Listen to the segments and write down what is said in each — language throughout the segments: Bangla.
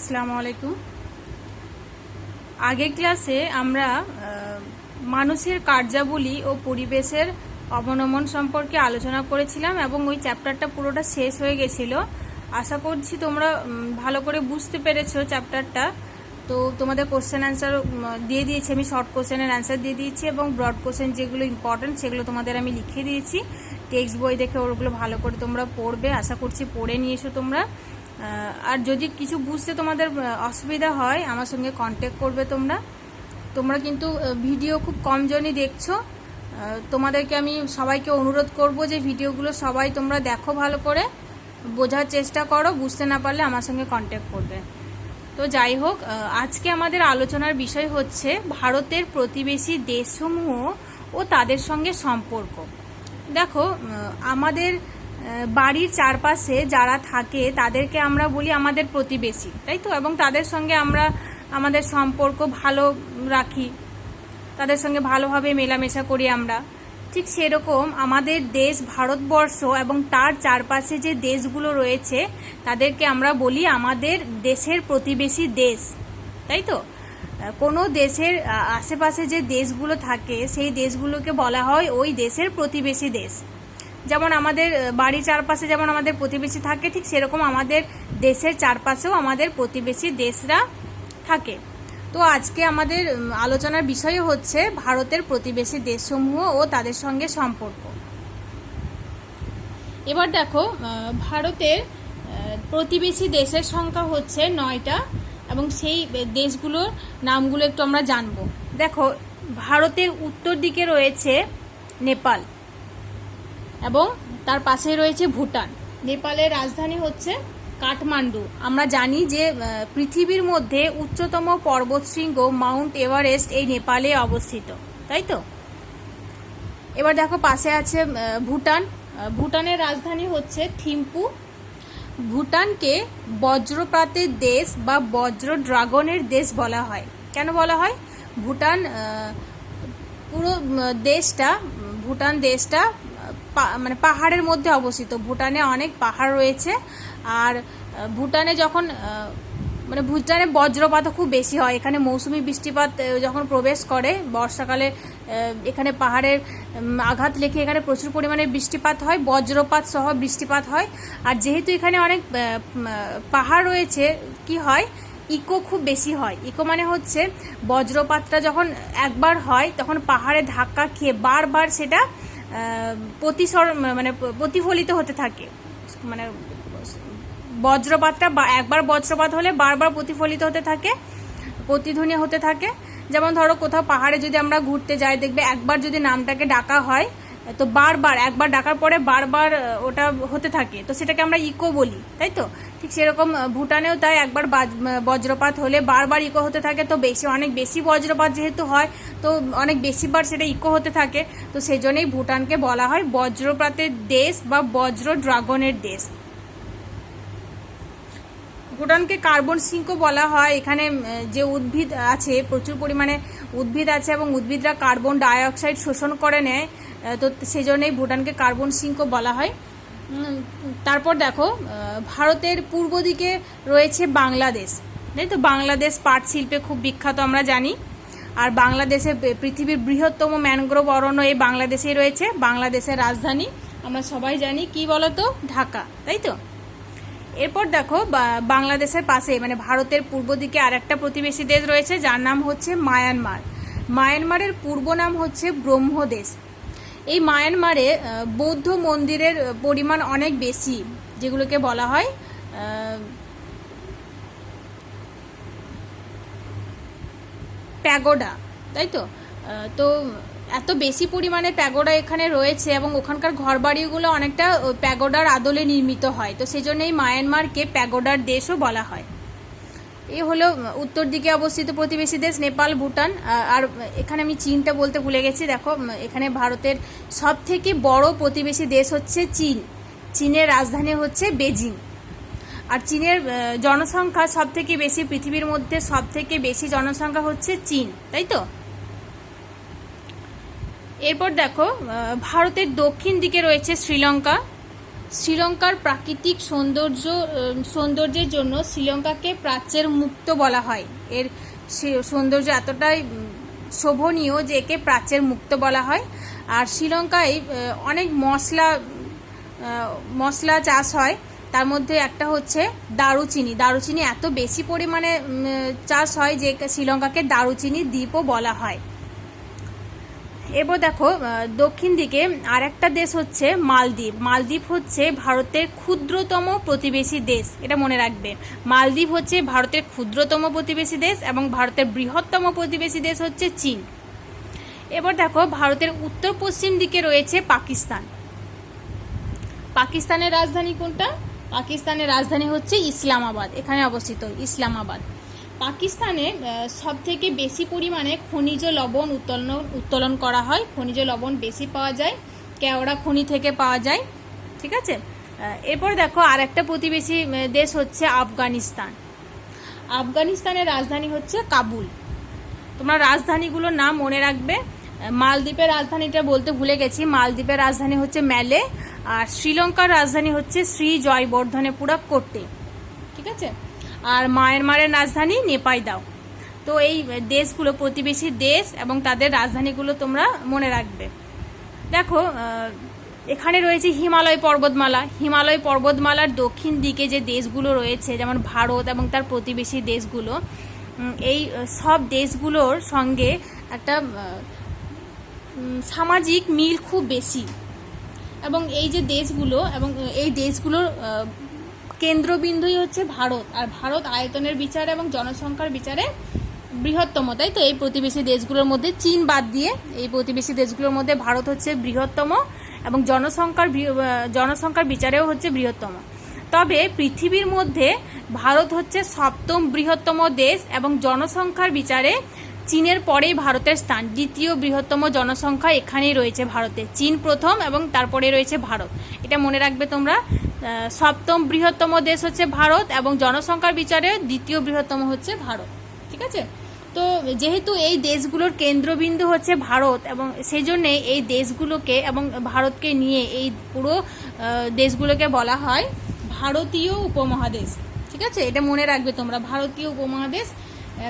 আসসালামু আলাইকুম। আগের ক্লাসে আমরা মানুষের কার্যাবলী ও পরিবেশের অবনমন সম্পর্কে আলোচনা করেছিলাম এবং ওই চ্যাপ্টারটা পুরোটা শেষ হয়ে গেছিল। আশা করছি তোমরা ভালো করে বুঝতে পেরেছো চ্যাপ্টারটা। তো তোমাদের কোশ্চেন অ্যান্সার দিয়ে দিয়েছি, আমি শর্ট কোশ্চেনের অ্যান্সার দিয়ে দিয়েছি এবং ব্রড কোশ্চেন যেগুলো ইম্পর্টেন্ট সেগুলো তোমাদের আমি লিখে দিয়েছি। টেক্সট বই দেখে ওগুলো ভালো করে তোমরা পড়বে, আশা করছি পড়ে নিয়েছো তোমরা। আর যদি কিছু বুঝতে তোমাদের অসুবিধা হয় আমার সঙ্গে কন্ট্যাক্ট করবে তোমরা কিন্তু ভিডিও খুব কম জনই দেখছো। তোমাদেরকে আমি সবাইকে অনুরোধ করব যে ভিডিওগুলো সবাই তোমরা দেখো, ভালো করে বোঝার চেষ্টা করো, বুঝতে না পারলে আমার সঙ্গে কন্ট্যাক্ট করবে। তো যাই হোক, আজকে আমাদের আলোচনার বিষয় হচ্ছে ভারতের প্রতিবেশী দেশসমূহ ও তাদের সঙ্গে সম্পর্ক। দেখো, আমাদের বাড়ির চারপাশে যারা থাকে তাদেরকে আমরা বলি আমাদের প্রতিবেশী, তাই তো? এবং তাদের সঙ্গে আমরা আমাদের সম্পর্ক ভালো রাখি, তাদের সঙ্গে ভালোভাবে মেলামেশা করি আমরা। ঠিক সেরকম আমাদের দেশ ভারতবর্ষ এবং তার চারপাশে যে দেশগুলো রয়েছে তাদেরকে আমরা বলি আমাদের দেশের প্রতিবেশী দেশ, তাই তো? কোনো দেশের আশেপাশে যে দেশগুলো থাকে সেই দেশগুলোকে বলা হয় ওই দেশের প্রতিবেশী দেশ। যেমন আমাদের বাড়ির চারপাশে যেমন আমাদের প্রতিবেশী থাকে, ঠিক সেরকম আমাদের দেশের চারপাশেও আমাদের প্রতিবেশী দেশরা থাকে। তো আজকে আমাদের আলোচনার বিষয় হচ্ছে ভারতের প্রতিবেশী দেশসমূহ ও তাদের সঙ্গে সম্পর্ক। এবার দেখো, ভারতের প্রতিবেশী দেশের সংখ্যা হচ্ছে 9টা এবং সেই দেশগুলোর নামগুলো একটু আমরা জানবো। দেখো, ভারতের উত্তর দিকে রয়েছে নেপাল এবং তার পাশে রয়েছে ভুটান। নেপালের রাজধানী হচ্ছে কাঠমান্ডু। আমরা জানি যে পৃথিবীর মধ্যে উচ্চতম পর্বতশৃঙ্গ মাউন্ট এভারেস্ট এই নেপালে অবস্থিত, তাই তো? এবার দেখো, পাশে আছে ভুটান। ভুটানের রাজধানী হচ্ছে থিম্পু। ভুটানকে বজ্রপাতের দেশ বা বজ্র ড্রাগনের দেশ বলা হয়। কেন বলা হয়? ভুটান পুরো ভুটান দেশটা মানে পাহাড়ের মধ্যে অবস্থিত। ভুটানে অনেক পাহাড় রয়েছে আর ভুটানে ভুটানে বজ্রপাতও খুব বেশি হয়। এখানে মৌসুমি বৃষ্টিপাত যখন প্রবেশ করে বর্ষাকালে, এখানে পাহাড়ের আঘাত লেগে এখানে প্রচুর পরিমাণে বৃষ্টিপাত হয়, বজ্রপাত সহ বৃষ্টিপাত হয়। আর যেহেতু এখানে অনেক পাহাড় রয়েছে, কি হয়, ইকো খুব বেশি হয়। ইকো মানে হচ্ছে বজ্রপাতটা যখন একবার হয় তখন পাহাড়ে ধাক্কা খেয়ে বারবার সেটা প্রতিফলিত হতে থাকে। মানে বজ্রপাতটা একবার বজ্রপাত হলে বারবার প্রতিফলিত হতে থাকে, প্রতিধ্বনি হতে থাকে। যেমন ধরো, কোথাও পাহাড়ে যদি আমরা ঘুরতে যাই, দেখবে একবার যদি নামটাকে ডাকা হয় তো বারবার, একবার ডাকার পরে বারবার ওটা হতে থাকে, তো সেটাকে আমরা ইকো বলি, তাই তো? ঠিক সেরকম ভুটানেও তাই, একবার বজ্রপাত হলে বারবার ইকো হতে থাকে। তো অনেক বেশি বজ্রপাত যেহেতু হয়, তো অনেক বেশিবার সেটা ইকো হতে থাকে। তো সেই জন্যই ভুটানকে বলা হয় বজ্রপাতের দেশ বা বজ্র ড্রাগনের দেশ। ভুটানকে কার্বন সিঙ্ক বলা হয়। এখানে যে উদ্ভিদ আছে, প্রচুর পরিমাণে উদ্ভিদ আছে এবং উদ্ভিদরা কার্বন ডাই অক্সাইড শোষণ করে নেয়, তো সেই জন্যই ভুটানকে কার্বন সিঙ্ক বলা হয়। তারপর দেখো, ভারতের পূর্ব দিকে রয়েছে বাংলাদেশ, তাই তো? বাংলাদেশ পাট শিল্পে খুব বিখ্যাত আমরা জানি। আর বাংলাদেশে পৃথিবীর বৃহত্তম ম্যানগ্রোভ অরণ্য এই বাংলাদেশেই রয়েছে। বাংলাদেশের রাজধানী আমরা সবাই জানি, কি বলতো? ঢাকা, তাই তো? এরপর দেখো, বাংলাদেশের পাশে মানে ভারতের পূর্ব দিকে আর একটা প্রতিবেশী দেশ রয়েছে যার নাম হচ্ছে মায়ানমার। মায়ানমারের পূর্ব নাম হচ্ছে ব্রহ্মদেশ। এই মায়ানমারে বৌদ্ধ মন্দিরের পরিমাণ অনেক বেশি, যেগুলোকে বলা হয় প্যাগোডা, তাই তো? তো এত বেশি পরিমাণে প্যাগোডা এখানে রয়েছে এবং ওখানকার ঘরবাড়িগুলো অনেকটা প্যাগোডার আদলে নির্মিত হয়। তো সেই জন্যই মায়ানমারকে প্যাগোডার দেশও বলা হয়। এই হলো উত্তর দিকে অবস্থিত প্রতিবেশী দেশ নেপাল, ভুটান। আর এখানে আমি চীনটা বলতে ভুলে গেছি। দেখো, এখানে ভারতের সব থেকে বড় প্রতিবেশী দেশ হচ্ছে চীন। চীনের রাজধানী হচ্ছে বেজিং। আর চীনের জনসংখ্যা সব থেকে বেশি, পৃথিবীর মধ্যে সব থেকে বেশি জনসংখ্যা হচ্ছে চীন, তাই তো? এরপর দেখো, ভারতের দক্ষিণ দিকে রয়েছে শ্রীলঙ্কা। শ্রীলঙ্কার প্রাকৃতিক সৌন্দর্যের জন্য শ্রীলঙ্কাকে প্রাচ্যের মুক্ত বলা হয়। এর সৌন্দর্য এতটাই শোভনীয় যে একে প্রাচ্যের মুক্ত বলা হয়। আর শ্রীলঙ্কায় অনেক মশলা চাষ হয়, তার মধ্যে একটা হচ্ছে দারুচিনি। দারুচিনি এত বেশি পরিমাণে চাষ হয় যে শ্রীলঙ্কাকে দারুচিনি দ্বীপও বলা হয়। এবার দেখো দক্ষিণ দিকে আরেকটা দেশ হচ্ছে মালদ্বীপ। মালদ্বীপ হচ্ছে ভারতের ক্ষুদ্রতম প্রতিবেশী দেশ, এটা মনে রাখবে। মালদ্বীপ হচ্ছে ভারতের ক্ষুদ্রতম প্রতিবেশী দেশ এবং ভারতের বৃহত্তম প্রতিবেশী দেশ হচ্ছে চীন। এবার দেখো ভারতের উত্তর পশ্চিম দিকে রয়েছে পাকিস্তান। পাকিস্তানের রাজধানী কোনটা? পাকিস্তানের রাজধানী হচ্ছে ইসলামাবাদ, এখানে অবস্থিত ইসলামাবাদ। পাকিস্তানে সব থেকে বেশি পরিমাণে খনিজ লবণ উত্তোলন করা হয়। খনিজ লবণ বেশি পাওয়া যায়, কেওড়া খনি থেকে পাওয়া যায়। ঠিক আছে, এরপর দেখো আর একটা প্রতিবেশী দেশ হচ্ছে আফগানিস্তান। আফগানিস্তানের রাজধানী হচ্ছে কাবুল। তোমরা রাজধানীগুলোর নাম মনে রাখবে। মালদ্বীপের রাজধানীটা বলতে ভুলে গেছি, মালদ্বীপের রাজধানী হচ্ছে ম্যালে, আর শ্রীলঙ্কার রাজধানী হচ্ছে শ্রী জয়বর্ধনেপুরা কোট্টে। ঠিক আছে, আর মায়ানমারের রাজধানী নেপাইদাও। তো এই দেশগুলো প্রতিবেশী দেশ এবং তাদের রাজধানীগুলো তোমরা মনে রাখবে। দেখো এখানে রয়েছে হিমালয় পর্বতমালা। হিমালয় পর্বতমালার দক্ষিণ দিকে যে দেশগুলো রয়েছে, যেমন ভারত এবং তার প্রতিবেশী দেশগুলো, এই সব দেশগুলোর সঙ্গে একটা সামাজিক মিল খুব বেশি। এবং এই যে দেশগুলো এবং এই দেশগুলোর কেন্দ্রবিন্দুই হচ্ছে ভারত। আর ভারত আয়তনের বিচারে এবং জনসংখ্যার বিচারে বৃহত্তম, তাই তো? এই প্রতিবেশী দেশগুলোর মধ্যে চীন বাদ দিয়ে এই প্রতিবেশী দেশগুলোর মধ্যে ভারত হচ্ছে বৃহত্তম এবং জনসংখ্যার বিচারেও হচ্ছে বৃহত্তম। তবে পৃথিবীর মধ্যে ভারত হচ্ছে সপ্তম বৃহত্তম দেশ এবং জনসংখ্যার বিচারে চীনের পরেই ভারতের স্থান। দ্বিতীয় বৃহত্তম জনসংখ্যা এখানেই রয়েছে ভারতে। চীন প্রথম এবং তারপরে রয়েছে ভারত, এটা মনে রাখবে তোমরা। সপ্তম বৃহত্তম দেশ হচ্ছে ভারত এবং জনসংখ্যার বিচারে দ্বিতীয় বৃহত্তম হচ্ছে ভারত। ঠিক আছে, তো যেহেতু এই দেশগুলোর কেন্দ্রবিন্দু হচ্ছে ভারত এবং সেই জন্যে এই দেশগুলোকে এবং ভারতকে নিয়ে এই পুরো দেশগুলোকে বলা হয় ভারতীয় উপমহাদেশ। ঠিক আছে, এটা মনে রাখবে তোমরা। ভারতীয় উপমহাদেশ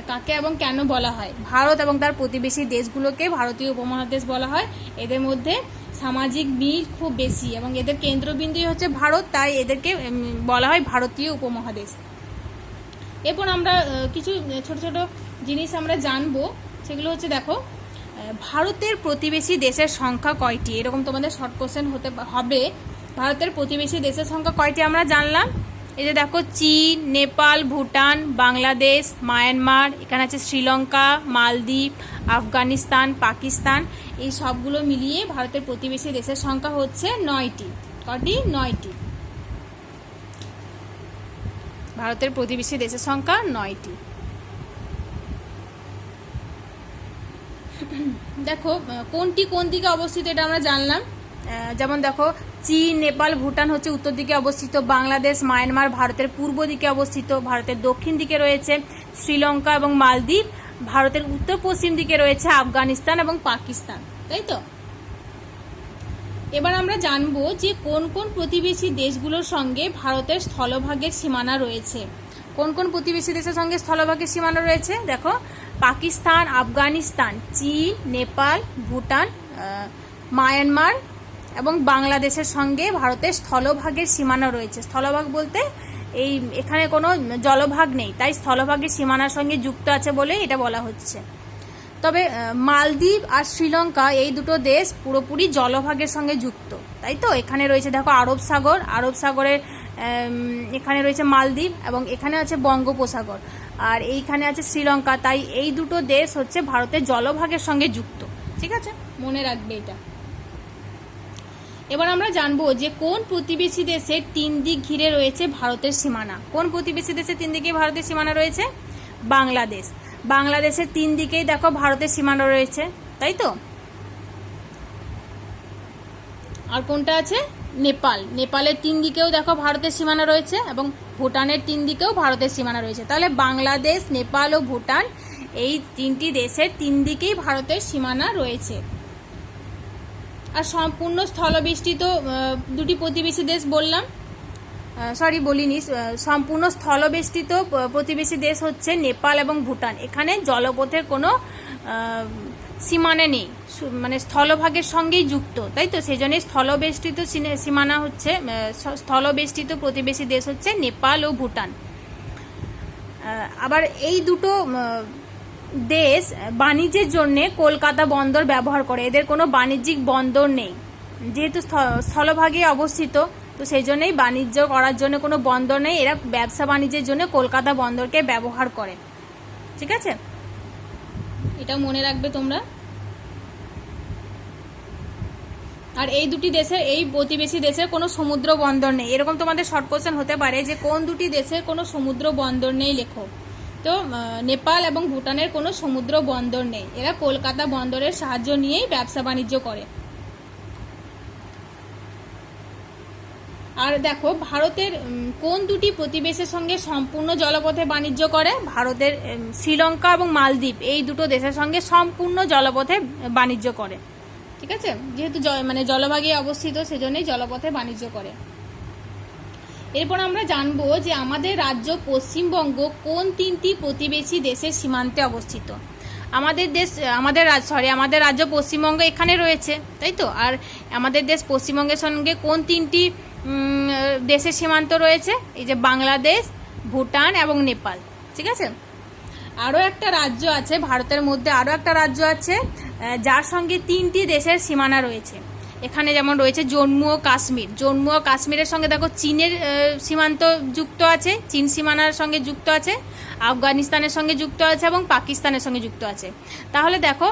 কাকে এবং কেন বলা হয়? ভারত এবং তার প্রতিবেশী দেশগুলোকে ভারতীয় উপমহাদেশ বলা হয়। এদের মধ্যে সামাজিক মিল খুব বেশি এবং এদের কেন্দ্রবিন্দুই হচ্ছে ভারত, তাই এদেরকে বলা হয় ভারতীয় উপমহাদেশ। এরপর আমরা কিছু ছোট ছোট জিনিস আমরা জানবো, সেগুলো হচ্ছে দেখো ভারতের প্রতিবেশী দেশের সংখ্যা কয়টি? এরকম তোমাদের শর্ট কোশ্চেন হবে। ভারতের প্রতিবেশী দেশের সংখ্যা কয়টি আমরা জানলাম। এই যে দেখো চীন, নেপাল, ভুটান, বাংলাদেশ, মায়ানমার, এখানে আছে শ্রীলঙ্কা, মালদ্বীপ, আফগানিস্তান, পাকিস্তান, এই সবগুলো মিলিয়ে ভারতের প্রতিবেশী দেশের সংখ্যা হচ্ছে 9টি। কটি? 9টি। ভারতের প্রতিবেশী দেশের সংখ্যা 9টি। দেখো কোনটি কোন দিকে অবস্থিত এটা আমরা জানলাম। যেমন দেখো চীন, নেপাল, ভুটান হচ্ছে উত্তর দিকে অবস্থিত। বাংলাদেশ, মায়ানমার ভারতের পূর্ব দিকে অবস্থিত। ভারতের দক্ষিণ দিকে রয়েছে শ্রীলঙ্কা এবং মালদ্বীপ। ভারতের উত্তর পশ্চিম দিকে রয়েছে আফগানিস্তান এবং পাকিস্তান, তাই তো? এবার আমরা জানবো যে কোন কোন প্রতিবেশী দেশগুলোর সঙ্গে ভারতের স্থলভাগের সীমানা রয়েছে। কোন কোন প্রতিবেশী দেশের সঙ্গে স্থলভাগের সীমানা রয়েছে? দেখো পাকিস্তান, আফগানিস্তান, চীন, নেপাল, ভুটান, মায়ানমার এবং বাংলাদেশের সঙ্গে ভারতের স্থলভাগের সীমানা রয়েছে। স্থলভাগ বলতে এখানে কোনো জলভাগ নেই, তাই স্থলভাগের সীমানার সঙ্গে যুক্ত আছে বলে এটা বলা হচ্ছে। তবে মালদ্বীপ আর শ্রীলঙ্কা এই দুটো দেশ পুরোপুরি জলভাগের সঙ্গে যুক্ত, তাই তো? এখানে রয়েছে দেখো আরব সাগর, আরব সাগরের এখানে রয়েছে মালদ্বীপ এবং এখানে আছে বঙ্গোপসাগর, আর এইখানে আছে শ্রীলঙ্কা। তাই এই দুটো দেশ হচ্ছে ভারতের জলভাগের সঙ্গে যুক্ত। ঠিক আছে, মনে রাখবে এটা। এবার আমরা জানবো যে কোন প্রতিবেশী দেশের 3 দিক ঘিরে রয়েছে ভারতের সীমানা। কোন প্রতিবেশী দেশের 3 দিকে ভারতের সীমানা রয়েছে? বাংলাদেশ। বাংলাদেশের 3 দিকেই দেখো ভারতের সীমানা রয়েছে, তাই তো? আর কোনটা আছে? নেপাল। নেপালের 3 দিকেও দেখো ভারতের সীমানা রয়েছে এবং ভুটানের 3 দিকেও ভারতের সীমানা রয়েছে। তাহলে বাংলাদেশ, নেপাল ও ভুটান এই 3টি দেশের 3 দিকেই ভারতের সীমানা রয়েছে। আর সম্পূর্ণ স্থলবেষ্টিত দুটি প্রতিবেশী দেশ বললাম, সরি বলিনি, সম্পূর্ণ স্থলবেষ্টিত প্রতিবেশী দেশ হচ্ছে নেপাল এবং ভুটান। এখানে জলপথের কোনো সীমানা নেই, মানে স্থলভাগের সঙ্গেই যুক্ত, তাই তো সেই জন্যই স্থলবেষ্টিত সীমানা হচ্ছে, স্থলবেষ্টিত প্রতিবেশী দেশ হচ্ছে নেপাল ও ভুটান। আবার এই দুটো দেশ বাণিজ্যের জন্য কলকাতা বন্দর ব্যবহার করে, এদের কোনো বাণিজ্যিক বন্দর নেই, যেহেতু স্থলভাগে অবস্থিত, তো সেই জন্যই বাণিজ্য করার জন্য কোনো বন্দর নেই, এরা ব্যবসা বাণিজ্যের জন্য কলকাতা বন্দরকে ব্যবহার করে। ঠিক আছে, এটা মনে রাখবে তোমরা। আর এই দুটি দেশের, এই প্রতিবেশী দেশের কোনো সমুদ্র বন্দর নেই। এরকম তোমাদের শর্ট কোশ্চেন হতে পারে যে কোন দুটি দেশের কোনো সমুদ্র বন্দর নেই লেখো। তো নেপাল এবং ভুটানের কোনো সমুদ্র বন্দর নেই, এরা কলকাতা বন্দরের সাহায্য নিয়েই ব্যবসা বাণিজ্য করে। আর দেখো ভারতের কোন দুটি প্রতিবেশীর সঙ্গে সম্পূর্ণ জলপথে বাণিজ্য করে? ভারতের শ্রীলঙ্কা এবং মালদ্বীপ এই দুটো দেশের সঙ্গে সম্পূর্ণ জলপথে বাণিজ্য করে। ঠিক আছে, যেহেতু মানে জলভাগে অবস্থিত সেজন্যই জলপথে বাণিজ্য করে। এরপর আমরা জানবো যে আমাদের রাজ্য পশ্চিমবঙ্গ কোন তিনটি প্রতিবেশী দেশের সীমান্তে অবস্থিত। আমাদের রাজ্য পশ্চিমবঙ্গ এখানে রয়েছে, তাই তো। আর আমাদের দেশ পশ্চিমবঙ্গের সঙ্গে কোন তিনটি দেশের সীমান্ত রয়েছে? এই যে বাংলাদেশ, ভুটান এবং নেপাল। ঠিক আছে, আরও একটা রাজ্য আছে ভারতের মধ্যে, আরও একটা রাজ্য আছে যার সঙ্গে তিনটি দেশের সীমানা রয়েছে। এখানে যেমন রয়েছে জম্মু ও কাশ্মীর। জম্মু ও কাশ্মীরের সঙ্গে দেখো চীনের সীমান্ত যুক্ত আছে, চীন সীমানার সঙ্গে যুক্ত আছে, আফগানিস্তানের সঙ্গে যুক্ত আছে এবং পাকিস্তানের সঙ্গে যুক্ত আছে। তাহলে দেখো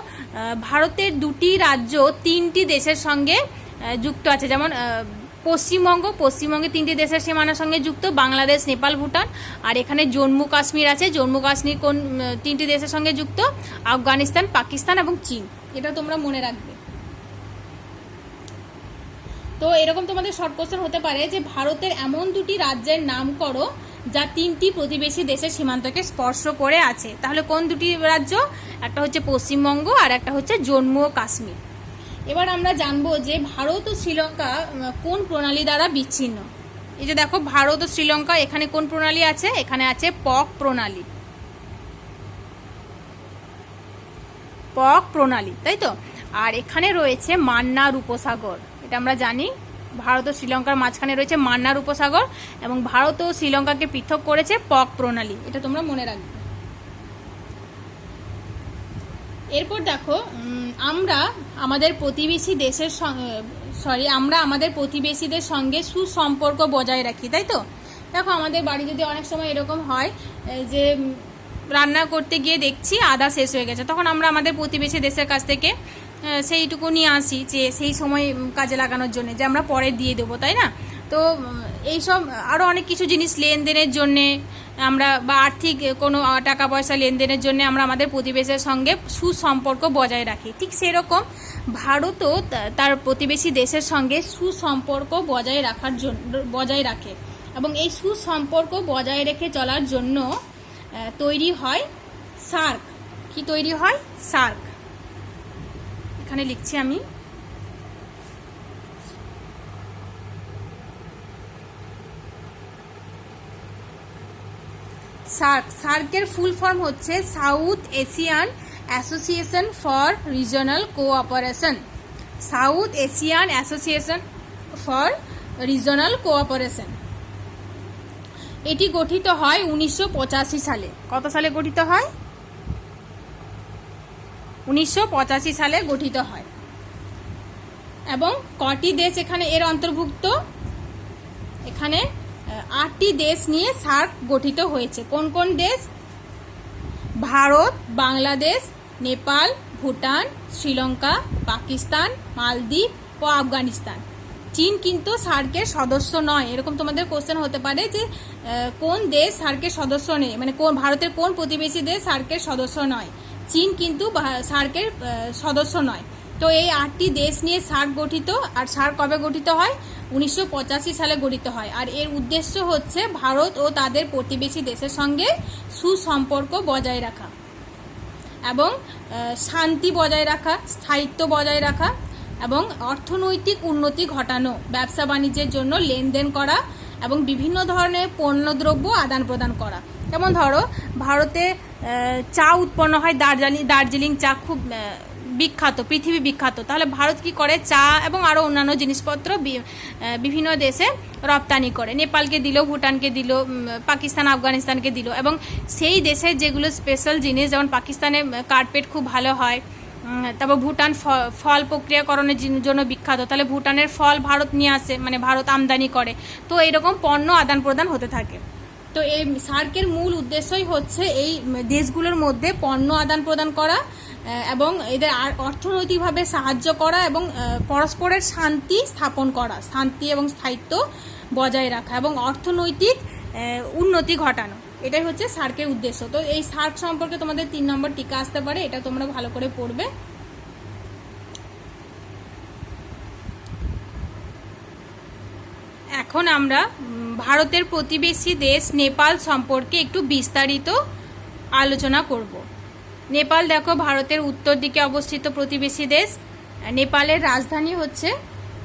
ভারতের দুটি রাজ্য তিনটি দেশের সঙ্গে যুক্ত আছে, যেমন পশ্চিমবঙ্গে তিনটি দেশের সীমানার সঙ্গে যুক্ত, বাংলাদেশ, নেপাল, ভুটান। আর এখানে জম্মু কাশ্মীর আছে, জম্মু কাশ্মীর কোন তিনটি দেশের সঙ্গে যুক্ত? আফগানিস্তান, পাকিস্তান এবং চীন। এটা তোমরা মনে রাখবে। তো এরকম তোমাদের শর্ট কোশ্চেন হতে পারে যে ভারতের এমন দুটি রাজ্যের নাম করো যা তিনটি প্রতিবেশী দেশের সীমান্তকে স্পর্শ করে আছে। তাহলে কোন দুটি রাজ্য? একটা হচ্ছে পশ্চিমবঙ্গ আর একটা হচ্ছে জম্মু ও কাশ্মীর। এবার আমরা জানবো যে ভারত ও শ্রীলঙ্কা কোন প্রণালী দ্বারা বিচ্ছিন্ন। এই যে দেখো ভারত ও শ্রীলঙ্কা, এখানে কোন প্রণালী আছে? এখানে আছে পক প্রণালী, পক প্রণালী, তাই তো। আর এখানে রয়েছে মান্নার উপসাগর, এটা আমরা জানি। ভারত ও শ্রীলঙ্কার মাঝখানে রয়েছে মান্নার উপসাগর এবং ভারত ও শ্রীলঙ্কাকে পৃথক করেছে পক প্রণালী, এটা তোমরা মনে রাখবে। এরপর দেখো আমরা আমাদের প্রতিবেশীদের সঙ্গে সুসম্পর্ক বজায় রাখি, তাই তো। দেখো আমাদের বাড়ি যদি অনেক সময় এরকম হয় যে রান্না করতে গিয়ে দেখছি আদা শেষ হয়ে গেছে, তখন আমরা আমাদের প্রতিবেশী দেশের কাছ থেকে সেইটুকু নিয়ে আসি যে সেই সময় কাজে লাগানোর জন্য, যে আমরা পরে দিয়ে দেবো, তাই না। তো এইসব আরও অনেক কিছু জিনিস লেনদেনের জন্যে আমরা, বা আর্থিক কোনো টাকা পয়সা লেনদেনের জন্য আমরা আমাদের প্রতিবেশীর সঙ্গে সুসম্পর্ক বজায় রাখি। ঠিক সেরকম ভারতও তার প্রতিবেশী দেশের সঙ্গে সুসম্পর্ক বজায় রাখে এবং এই সুসম্পর্ক বজায় রেখে চলার জন্য তৈরি হয় সার্ক। কি তৈরি হয়? সার্ক। এখানে লিখছি আমি। সার্কের ফুল ফর্ম হচ্ছে south Asian association for regional cooperation. South Asian association for regional cooperation. এটি গঠিত হয় 1985 সালে। কত সালে গঠিত হয়? 1985 সালে গঠিত হয়। এবং কটি দেশ এখানে এর অন্তর্ভুক্ত? এখানে 8টি দেশ নিয়ে সার্ক গঠিত হয়েছে। কোন কোন দেশ? ভারত, বাংলাদেশ, নেপাল, ভুটান, শ্রীলঙ্কা, পাকিস্তান, মালদ্বীপ ও আফগানিস্তান। চীন কিন্তু সার্কের সদস্য নয়। এরকম তোমাদের কোশ্চেন হতে পারে যে কোন দেশ সার্কের সদস্য নেই, মানে কোন ভারতের কোন প্রতিবেশী দেশ সার্কের সদস্য নয়। চীন কিন্তু সার্কের সদস্য নয়। তো এই 8টি দেশ নিয়ে সার্ক গঠিত। আর সার্ক কবে গঠিত হয়? 1985 সালে গঠিত হয়। আর এর উদ্দেশ্য হচ্ছে ভারত ও তাদের প্রতিবেশী দেশের সঙ্গে সুসম্পর্ক বজায় রাখা এবং শান্তি বজায় রাখা, স্থায়িত্ব বজায় রাখা এবং অর্থনৈতিক উন্নতি ঘটানো, ব্যবসা বাণিজ্যের জন্য লেনদেন করা এবং বিভিন্ন ধরনের পণ্যদ্রব্য আদান প্রদান করা। যেমন ধরো ভারতে চা উৎপন্ন হয়, দার্জিলিং চা খুব বিখ্যাত, পৃথিবী বিখ্যাত। তাহলে ভারত কি করে, চা এবং আরও অন্যান্য জিনিসপত্র বিভিন্ন দেশে রপ্তানি করে। নেপালকে দিল, ভুটানকে দিল, পাকিস্তান আফগানিস্তানকে দিল। এবং সেই দেশের যেগুলো স্পেশাল জিনিস, যেমন পাকিস্তানে কার্পেট খুব ভালো হয়, তারপর ভুটান ফল প্রক্রিয়াকরণের জন্য বিখ্যাত, তাহলে ভুটানের ফল ভারত নিয়ে আসে, মানে ভারত আমদানি করে। তো এইরকম পণ্য আদান প্রদান হতে থাকে। তো এই সার্কের মূল উদ্দেশ্যই হচ্ছে এই দেশগুলোর মধ্যে পণ্য আদান প্রদান করা এবং এদের অর্থনৈতিকভাবে সাহায্য করা এবং পরস্পরের শান্তি স্থাপন করা, শান্তি এবং স্থায়িত্ব বজায় রাখা এবং অর্থনৈতিক উন্নতি ঘটানো, এটাই হচ্ছে সার্কের উদ্দেশ্য। তো এই সার্ক সম্পর্কে তোমাদের 3 নম্বর টিকা আসতে পারে, এটা তোমরা ভালো করে পড়বে। এখন আমরা ভারতের প্রতিবেশী দেশ নেপাল সম্পর্কে একটু বিস্তারিত আলোচনা করব। নেপাল দেখো ভারতের উত্তর দিকে অবস্থিত প্রতিবেশী দেশ। নেপালের রাজধানী হচ্ছে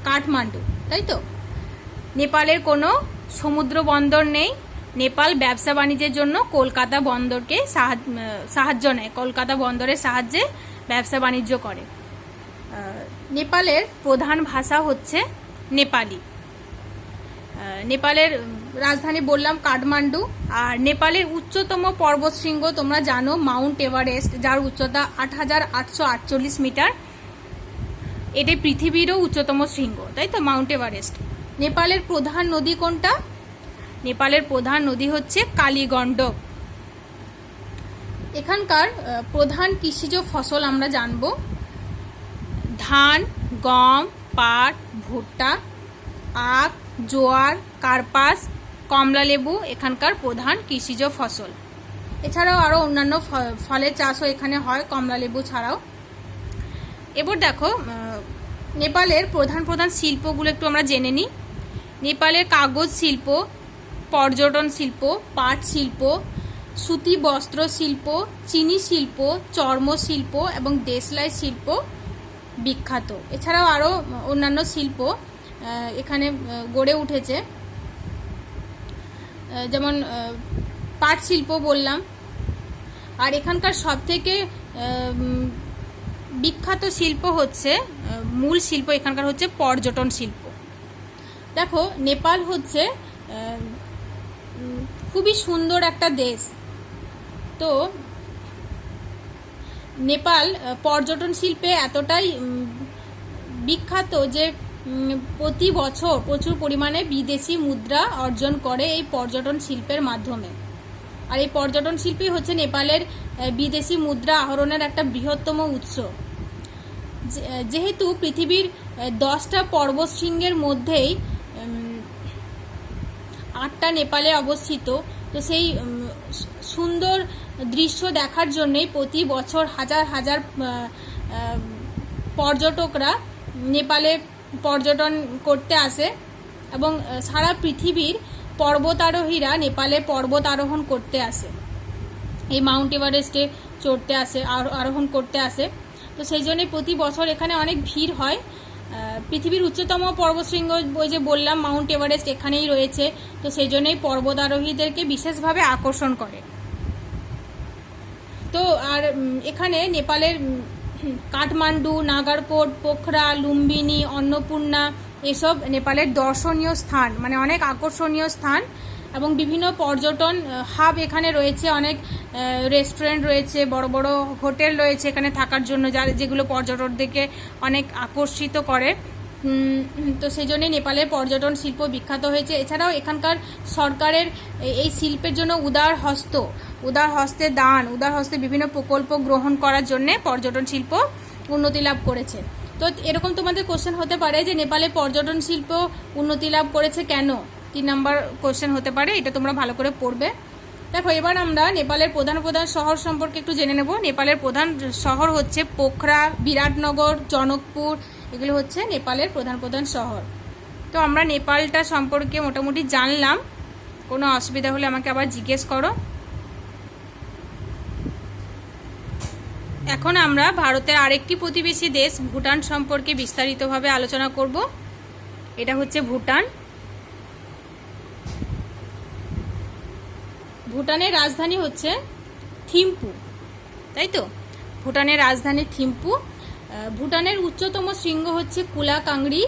কাঠমান্ডু, তাই তো? নেপালের কোনো সমুদ্র বন্দর নেই। নেপাল ব্যবসা বাণিজ্যের জন্য কলকাতা বন্দরকে সাহায্য নেয়, কলকাতা বন্দরের সাহায্যে ব্যবসা বাণিজ্য করে। নেপালের প্রধান ভাষা হচ্ছে নেপালি। নেপালের রাজধানী বললাম কাঠমান্ডু। আর নেপালের উচ্চতম পর্বতশৃঙ্গ তোমরা জানো মাউন্ট এভারেস্ট, যার উচ্চতা ৮,৮৪৮ মিটার। এটি পৃথিবীরও উচ্চতম শৃঙ্গ, তাই তো, মাউন্ট এভারেস্ট। নেপালের প্রধান নদী কোনটা? নেপালের প্রধান নদী হচ্ছে কালীগণ্ডক। এখানকার প্রধান কৃষিজ ফসল আমরা জানব ধান, গম, পাট, ভুট্টা, আখ, জোয়ার, কার্পাস, কমলালেবু এখানকার প্রধান কৃষিজ ফসল। এছাড়াও আরও অন্যান্য ফলের চাষও এখানে হয় কমলালেবু ছাড়াও। এবার দেখো নেপালের প্রধান প্রধান শিল্পগুলো একটু আমরা জেনে নিই। নেপালের কাগজ শিল্প, পর্যটন শিল্প, পাট শিল্প, সুতি বস্ত্র শিল্প, চিনি শিল্প, চর্ম শিল্প এবং দেশলাই শিল্প বিখ্যাত। এছাড়াও আরও অন্যান্য শিল্প এখানে গড়ে উঠেছে, যেমন পাট শিল্প বললাম। আর এখানকার সবথেকে বিখ্যাত শিল্প হচ্ছে, মূল শিল্প এখানকার হচ্ছে পর্যটন শিল্প। দেখো নেপাল হচ্ছে খুবই সুন্দর একটা দেশ। তো নেপাল পর্যটন শিল্পে এতটাই বিখ্যাত যে প্রতি বছর প্রচুর পরিমাণে বিদেশি মুদ্রা অর্জন করে এই পর্যটন শিল্পের মাধ্যমে। আর এই পর্যটন শিল্পই হচ্ছে নেপালের বিদেশি মুদ্রা আহরণের একটা বৃহত্তম উৎস। যেহেতু পৃথিবীর 10টা পর্বতশৃঙ্গের মধ্যেই 8টা নেপালে অবস্থিত, তো সেই সুন্দর দৃশ্য দেখার জন্যই প্রতি বছর হাজার হাজার পর্যটকরা নেপালে পর্যটন করতে আসে এবং সারা পৃথিবীর পর্বতারোহীরা নেপালে পর্বত আরোহণ করতে আসে, এই মাউন্ট এভারেস্টে চড়তে আসে, আরোহণ করতে আসে। তো সেই জন্যই প্রতি বছর এখানে অনেক ভিড় হয়। পৃথিবীর উচ্চতম পর্বতশৃঙ্গ ওই যে বললাম মাউন্ট এভারেস্ট এখানেই রয়েছে, তো সেই জন্যই পর্বতারোহীদেরকে বিশেষভাবে আকর্ষণ করে। তো আর এখানে নেপালের কাঠমান্ডু, নাগারকোট, পোখরা, লুম্বিনী, অন্নপূর্ণা এসব নেপালের দর্শনীয় স্থান, মানে অনেক আকর্ষণীয় স্থান এবং বিভিন্ন পর্যটন হাব এখানে রয়েছে। অনেক রেস্টুরেন্ট রয়েছে, বড় বড় হোটেল রয়েছে এখানে থাকার জন্য, যেগুলো পর্যটকদেরকে অনেক আকর্ষিত করে। তো সেই জন্যই নেপালের পর্যটন শিল্প বিখ্যাত হয়েছে। এছাড়াও এখানকার সরকারের এই শিল্পের জন্য উদার হস্তে বিভিন্ন প্রকল্প গ্রহণ করার জন্য পর্যটন শিল্প উন্নতি লাভ করেছে। তো এরকম তোমাদের কোশ্চেন হতে পারে যে নেপালে পর্যটন শিল্প উন্নতি লাভ করেছে কেন, 3 নম্বর কোশ্চেন হতে পারে, এটা তোমরা ভালো করে পড়বে। দেখো এবার আমরা নেপালের প্রধান প্রধান শহর সম্পর্কে একটু জেনে নেব। নেপালের প্রধান শহর হচ্ছে পোখরা, বিরাটনগর, জনকপুর, এগুলো হচ্ছে নেপালের প্রধান প্রধান শহর। তো আমরা নেপালটা সম্পর্কে মোটামুটি জানলাম। কোনো অসুবিধা হলে আমাকে আবার জিজ্ঞেস করো। এখন আমরা ভারতের আরেকটি প্রতিবেশী দেশ ভুটান সম্পর্কে বিস্তারিতভাবে আলোচনা করব। এটা হচ্ছে ভুটান। ভুটানের রাজধানী হচ্ছে থিম্পু, তাই তো? ভুটানের রাজধানী থিম্পু। ভুটানের উচ্চতম শৃঙ্গ হচ্ছে কুলা কাংরি,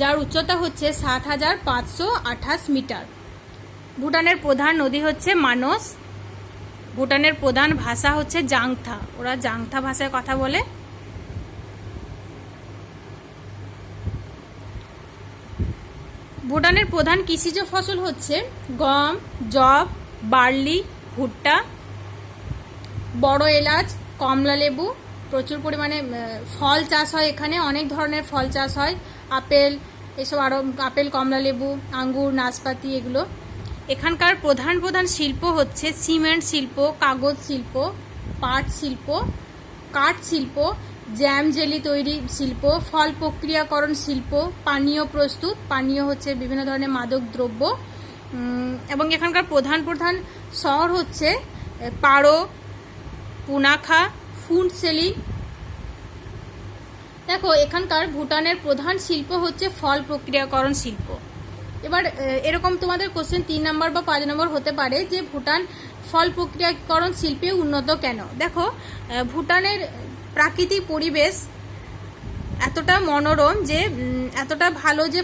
যার উচ্চতা হচ্ছে ৭,৫২৮ মিটার। ভুটানের প্রধান নদী হচ্ছে মানস। ভুটানের প্রধান ভাষা হচ্ছে জাংথা, ওরা জাংথা ভাষায় কথা বলে। ভুটানের প্রধান কৃষিজ ফসল হচ্ছে গম, যব, বার্লি, ভুট্টা, বড় এলাচ, কমলা লেবু। প্রচুর পরিমাণে ফল চাষ হয় এখানে, অনেক ধরনের ফল চাষ হয়, আপেল, এসব আরও আপেল, কমলা লেবু, আঙ্গুর, নাশপাতি, এগুলো। এখানকার প্রধান প্রধান শিল্প হচ্ছে সিমেন্ট শিল্প, কাগজ শিল্প, পাট শিল্প, কাঠ শিল্প, জ্যাম জেলি তৈরি শিল্প, ফল প্রক্রিয়াকরণ শিল্প, পানীয় প্রস্তুত, পানীয় হচ্ছে বিভিন্ন ধরনের মাদক দ্রব্য। এবং এখানকার প্রধান প্রধান শহর হচ্ছে পারো, পুনাখা, ফুনসেলি। দেখো, এখানকার ভুটানের প্রধান শিল্প হচ্ছে ফল প্রক্রিয়াকরণ শিল্প। এবার এরকম তোমাদের কোশ্চেন 3 নম্বর বা 5 নম্বর হতে পারে যে ভুটান ফল প্রক্রিয়াকরণ শিল্পে উন্নত কেন। দেখো, ভুটানের প্রাকৃতিক পরিবেশ এতটা মনোরম যে এতটা ভালো যে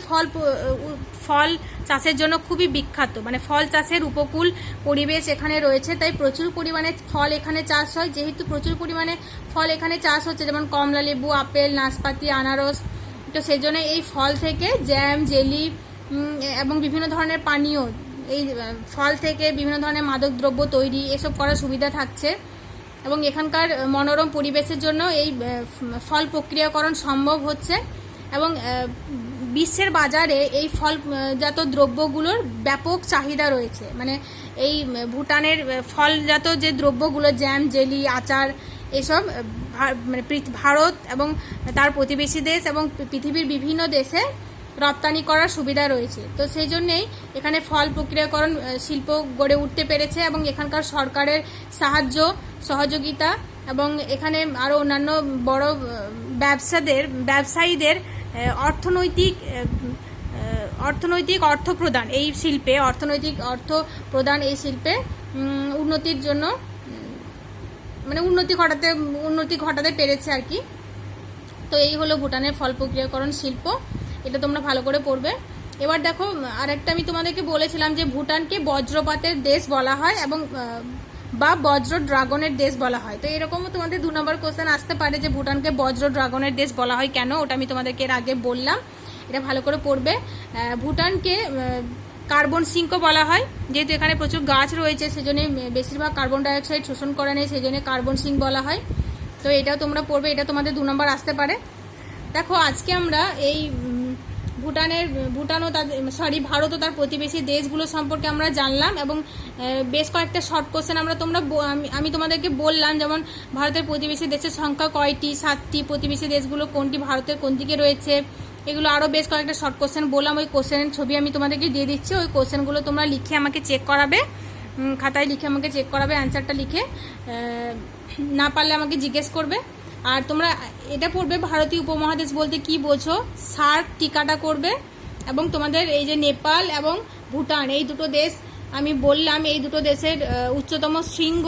ফল চাষের জন্য খুবই বিখ্যাত, মানে ফল চাষের উপকূল পরিবেশ এখানে রয়েছে, তাই প্রচুর পরিমাণে ফল এখানে চাষ হয়। যেহেতু প্রচুর পরিমাণে ফল এখানে চাষ হচ্ছে, যেমন কমলা লেবু, আপেল, নাশপাতি, আনারস, তো সেই জন্য এই ফল থেকে জ্যাম, জেলি এবং বিভিন্ন ধরনের পানীয়, এই ফল থেকে বিভিন্ন ধরনের মাদক দ্রব্য তৈরি, এসব করার সুবিধা থাকছে। এবং এখানকার মনোরম পরিবেশের জন্য এই ফল প্রক্রিয়াকরণ সম্ভব হচ্ছে। এবং বিশ্বের বাজারে এই ফলজাত দ্রব্যগুলোর ব্যাপক চাহিদা রয়েছে। মানে এই ভুটানের ফলজাত যে দ্রব্যগুলো, জ্যাম, জেলি, আচার, এসব মানে ভারত এবং তার প্রতিবেশী দেশ এবং পৃথিবীর বিভিন্ন দেশে রপ্তানি করার সুবিধা রয়েছে। তো সেই জন্যেই এখানে ফল প্রক্রিয়াকরণ শিল্প গড়ে উঠতে পেরেছে এবং এখানকার সরকারের সাহায্য সহযোগিতা এবং এখানে আরও অন্যান্য বড় ব্যবসায়ীদের অর্থনৈতিক অর্থ প্রদান এই শিল্পে, উন্নতির জন্য, মানে উন্নতি ঘটাতে পেরেছে আর কি। তো এই হলো ভুটানের ফল প্রক্রিয়াকরণ শিল্প, এটা তোমরা ভালো করে পড়বে। এবার দেখো, আরেকটা আমি তোমাদেরকে বলেছিলাম যে ভুটানকে বজ্রপাতের দেশ বলা হয় এবং বা বজ্র ড্রাগনের দেশ বলা হয়। তো এরকমও তোমাদের 2 নম্বর কোশ্চেন আসতে পারে যে ভুটানকে বজ্র ড্রাগনের দেশ বলা হয় কেন, ওটা আমি তোমাদেরকে এর আগে বললাম, এটা ভালো করে পড়বে। ভুটানকে কার্বন সিঙ্কও বলা হয়, যেহেতু এখানে প্রচুর গাছ রয়েছে সেজন্য বেশিরভাগ কার্বন ডাইঅক্সাইড শোষণ করে নেয়, সেই জন্য কার্বন সিঙ্ক বলা হয়। তো এটাও তোমরা পড়বে, এটা তোমাদের 2 নম্বর আসতে পারে। দেখো, আজকে আমরা এই ভারত ও তার প্রতিবেশী দেশগুলো সম্পর্কে আমরা জানলাম এবং বেশ কয়েকটা শর্ট কোশ্চেন আমি তোমাদেরকে বললাম, যেমন ভারতের প্রতিবেশী দেশের সংখ্যা কয়টি, 7টি, প্রতিবেশী দেশগুলো কোনটি, ভারতের কোন দিকে রয়েছে, এগুলো আরও বেশ কয়েকটা শর্ট কোশ্চেন বললাম। ওই কোশ্চেনের ছবি আমি তোমাদেরকে দিয়ে দিচ্ছি, ওই কোশ্চেনগুলো তোমরা লিখে আমাকে চেক করাবে, খাতায় লিখে আমাকে চেক করাবে, অ্যান্সারটা লিখে, না পারলে আমাকে জিজ্ঞেস করবে। আর তোমরা এটা পড়বে, ভারতীয় উপমহাদেশ বলতে কি বোঝো, সার্ক টিকাটা করবে। এবং তোমাদের এই যে নেপাল এবং ভুটান, এই দুটো দেশ আমি বললাম, এই দুটো দেশের উচ্চতম শৃঙ্গ,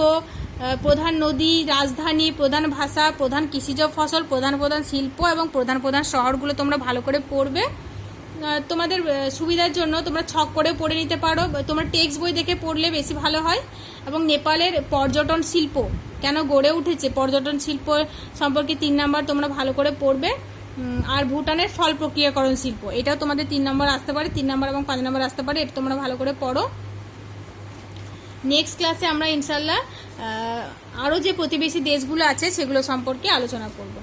প্রধান নদী, রাজধানী, প্রধান ভাষা, প্রধান কৃষিজ ফসল, প্রধান প্রধান শিল্প এবং প্রধান প্রধান শহরগুলো তোমরা ভালো করে পড়বে। তোমাদের সুবিধার জন্য তোমরা ছক করে পড়ে নিতে পারো, তোমরা টেক্সট বই দেখে পড়লে বেশি ভালো হয়। এবং নেপালের পর্যটন শিল্প কেন গড়ে উঠেছে, পর্যটন শিল্প সম্পর্কে 3 নম্বর তোমরা ভালো করে পড়বে। আর ভুটানের ফল প্রক্রিয়াকরণ শিল্প, এটাও তোমাদের 3 নম্বর আসতে পারে, 3 নম্বর এবং 5 নম্বর আসতে পারে, এটা তোমরা ভালো করে পড়ো। নেক্সট ক্লাসে আমরা ইনশাল্লাহ আরও যে প্রতিবেশী দেশগুলো আছে সেগুলো সম্পর্কে আলোচনা করব।